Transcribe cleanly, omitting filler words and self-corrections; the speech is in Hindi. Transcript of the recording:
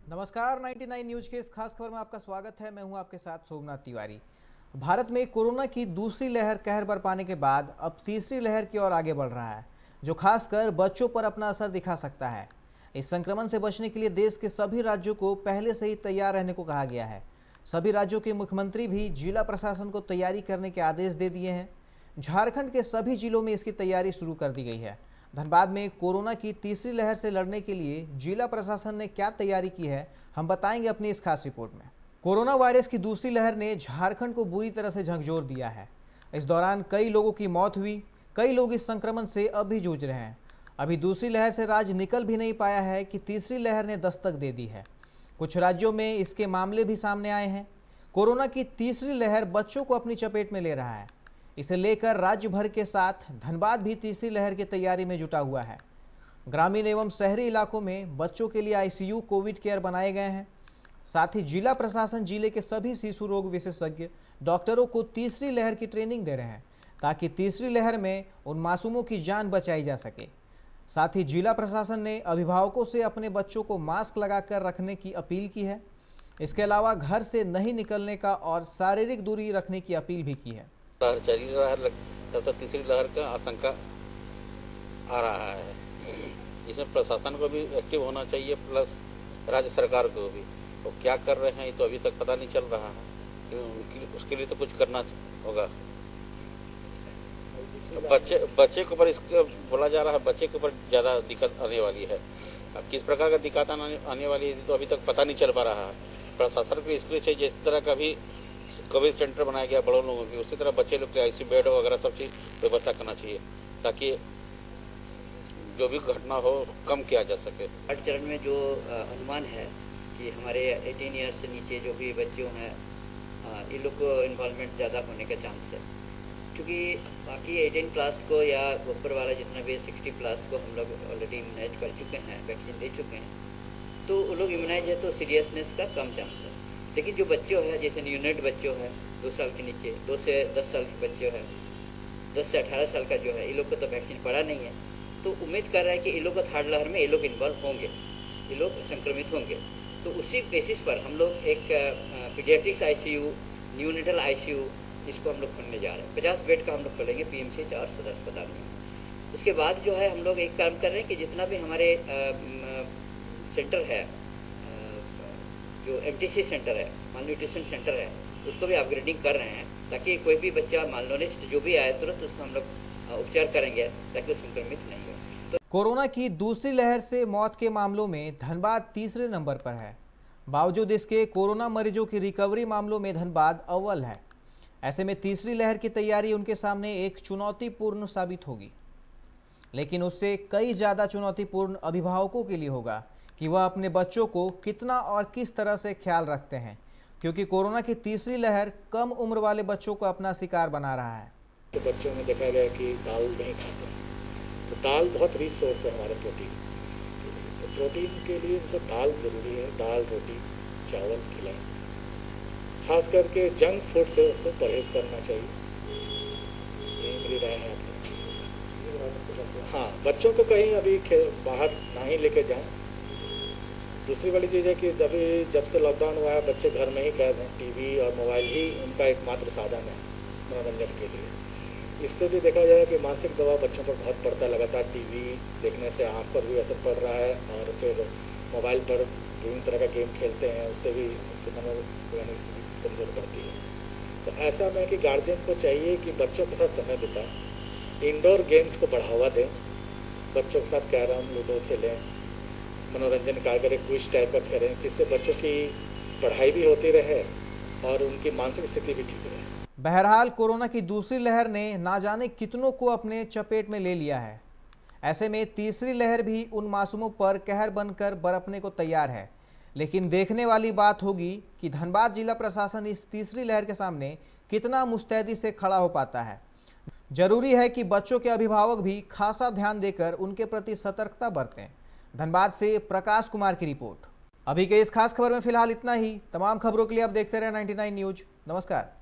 नमस्कार, 99 न्यूज के इस खास खबर में आपका स्वागत है। मैं हूं आपके साथ सोमनाथ तिवारी। भारत में कोरोना की दूसरी लहर कहर बरपाने के बाद अब तीसरी लहर की ओर आगे बढ़ रहा है, जो खासकर बच्चों पर अपना असर दिखा सकता है। इस संक्रमण से बचने के लिए देश के सभी राज्यों को पहले से ही तैयार रहने को कहा गया है। सभी राज्यों के मुख्यमंत्री भी जिला प्रशासन को तैयारी करने के आदेश दे दिए हैं। झारखंड के सभी जिलों में इसकी तैयारी शुरू कर दी गई है। धनबाद में कोरोना की तीसरी लहर से लड़ने के लिए जिला प्रशासन ने क्या तैयारी की है, हम बताएंगे अपनी इस खास रिपोर्ट में। कोरोना वायरस की दूसरी लहर ने झारखंड को बुरी तरह से झकझोर दिया है। इस दौरान कई लोगों की मौत हुई। कई लोग इस संक्रमण से अब भी जूझ रहे हैं। अभी दूसरी लहर से राज्य निकल भी नहीं पाया है कि तीसरी लहर ने दस्तक दे दी है। कुछ राज्यों में इसके मामले भी सामने आए हैं। कोरोना की तीसरी लहर बच्चों को अपनी चपेट में ले रहा है। इसे लेकर राज्य भर के साथ धनबाद भी तीसरी लहर की तैयारी में जुटा हुआ है। ग्रामीण एवं शहरी इलाकों में बच्चों के लिए आईसीयू कोविड केयर बनाए गए हैं। साथ ही जिला प्रशासन जिले के सभी शिशु रोग विशेषज्ञ डॉक्टरों को तीसरी लहर की ट्रेनिंग दे रहे हैं, ताकि तीसरी लहर में उन मासूमों की जान बचाई जा सके। साथ ही जिला प्रशासन ने अभिभावकों से अपने बच्चों को मास्क लगाकर रखने की अपील की है। इसके अलावा घर से नहीं निकलने का और शारीरिक दूरी रखने की अपील भी की है। तब तक तीसरी लहर का आशंका आ रहा है। इसमें प्रशासन को भी एक्टिव होना चाहिए, प्लस राज्य सरकार को भी। वो क्या कर रहे हैं ये तो अभी तक पता नहीं चल रहा है। उसके लिए तो कुछ करना होगा। बच्चे के ऊपर बोला जा रहा है, बच्चे के ऊपर ज़्यादा दिक्कत आने वाली है। अब किस प्रकार का दिक्कत आने वाली है तो अभी तक पता नहीं चल पा रहा है। प्रशासन को इसके लिए चाहिए, जिस तरह का भी कोविड सेंटर बनाया गया बड़ों लोगों की, उसी तरह बच्चे लोग के आईसीयू बेड वगैरह सब चीज़ व्यवस्था करना चाहिए, ताकि जो भी घटना हो कम किया जा सके। हर चरण में जो अनुमान है कि हमारे 18 ईयर्स से नीचे जो भी बच्चे हैं, इन लोग को इन्वॉल्वमेंट ज़्यादा होने का चांस है। क्योंकि बाकी 18 प्लस को या ऊपर वाला जितना भी 60 प्लस को हम लोग ऑलरेडी इम्यूनाइज कर चुके हैं, वैक्सीन दे चुके हैं, तो वो लोग इम्यूनाइज है तो सीरियसनेस का कम चांस है। लेकिन जो बच्चे हैं, जैसे न्यूनेट बच्चों हैं, 2 साल के नीचे, 2 से 10 साल के बच्चे हैं, 10 से 18 साल का जो है, ये लोग को तो वैक्सीन पड़ा नहीं है। तो उम्मीद कर रहा है कि ये लोग को थर्ड लहर में ये लोग इन्वॉल्व होंगे, ये लोग संक्रमित होंगे। तो उसी बेसिस पर हम लोग एक पीडियाट्रिक्स आईसीयू, न्यूनेटल आईसीयू, इसको हम लोग खोलने जा रहे हैं। 50 बेड का हम लोग खोलेंगे पीएमसीएच और सदर अस्पताल में। उसके बाद जो है हम लोग एक काम कर रहे हैं कि जितना भी हमारे सेंटर है, जो एमटीसी सेंटर है, माल न्यूट्रिशन सेंटर है, उसको भी अपग्रेडिंग कर रहे हैं, ताकि कोई भी बच्चा मालनोरिश्ड जो भी आए तुरंत उसको हम लोग उपचार करेंगे, ताकि वो संक्रमित नहीं हो। कोरोना की दूसरी लहर से मौत के मामलों में धनबाद तीसरे नंबर पर है। बावजूद इसके कोरोना मरीजों की रिकवरी मामलों में धनबाद अव्वल है। ऐसे में तीसरी लहर की तैयारी उनके सामने एक चुनौतीपूर्ण साबित होगी, लेकिन उससे कई ज़्यादा चुनौतीपूर्ण अभिभावकों के लिए होगा कि वह अपने बच्चों को कितना और किस तरह से ख्याल रखते हैं, क्योंकि कोरोना की तीसरी लहर कम उम्र वाले बच्चों को अपना शिकार बना रहा है। तो बच्चों में देखा गया कि दाल नहीं खाते हैं, तो दाल बहुत रिच सोर्स है हमारे प्रोटीन। तो प्रोटीन के लिए उनको दाल ज़रूरी है। दाल, रोटी, चावल खिलाएं। खास करके जंक फूड से उनको परहेज़ करना चाहिए। ये मेरी राय है। हाँ, बच्चों को कहीं अभी बाहर ना ही लेके जाएं। दूसरी वाली चीज़ है कि जब से लॉकडाउन हुआ है, बच्चे घर में ही कैद हैं। टीवी और मोबाइल ही उनका एकमात्र साधन है मनोरंजन के लिए। इससे भी देखा जाए कि मानसिक दबाव बच्चों पर बहुत पड़ता है। लगातार टीवी देखने से आँख पर भी असर पड़ रहा है, और फिर मोबाइल पर विभिन्न तरह का गेम खेलते हैं, उससे भी मनोवैज्ञानिक स्थिति कमज़ोर पड़ती है। तो ऐसा में कि गार्जियन को चाहिए कि बच्चों के साथ समय बिताएं, इंडोर गेम्स को बढ़ावा दें, बच्चों के साथ कैरम, लूडो खेलें, मनोरंजन कार्यक्रम क्विज टाइप का खेलें, जिससे बच्चों की पढ़ाई भी होती रहे और उनकी मानसिक स्थिति भी ठीक रहे। बहरहाल कोरोना की दूसरी लहर ने ना जाने कितनों को अपने चपेट में ले लिया है। ऐसे में तीसरी लहर भी उन मासूमों पर कहर बनकर बरपने को तैयार है। लेकिन देखने वाली बात होगी कि धनबाद जिला प्रशासन इस तीसरी लहर के सामने कितना मुस्तैदी से खड़ा हो पाता है। जरूरी है कि बच्चों के अभिभावक भी खासा ध्यान देकर उनके प्रति सतर्कता बरतें। धनबाद से प्रकाश कुमार की रिपोर्ट। अभी के इस खास खबर में फिलहाल इतना ही। तमाम खबरों के लिए आप देखते रहे 99 न्यूज। नमस्कार।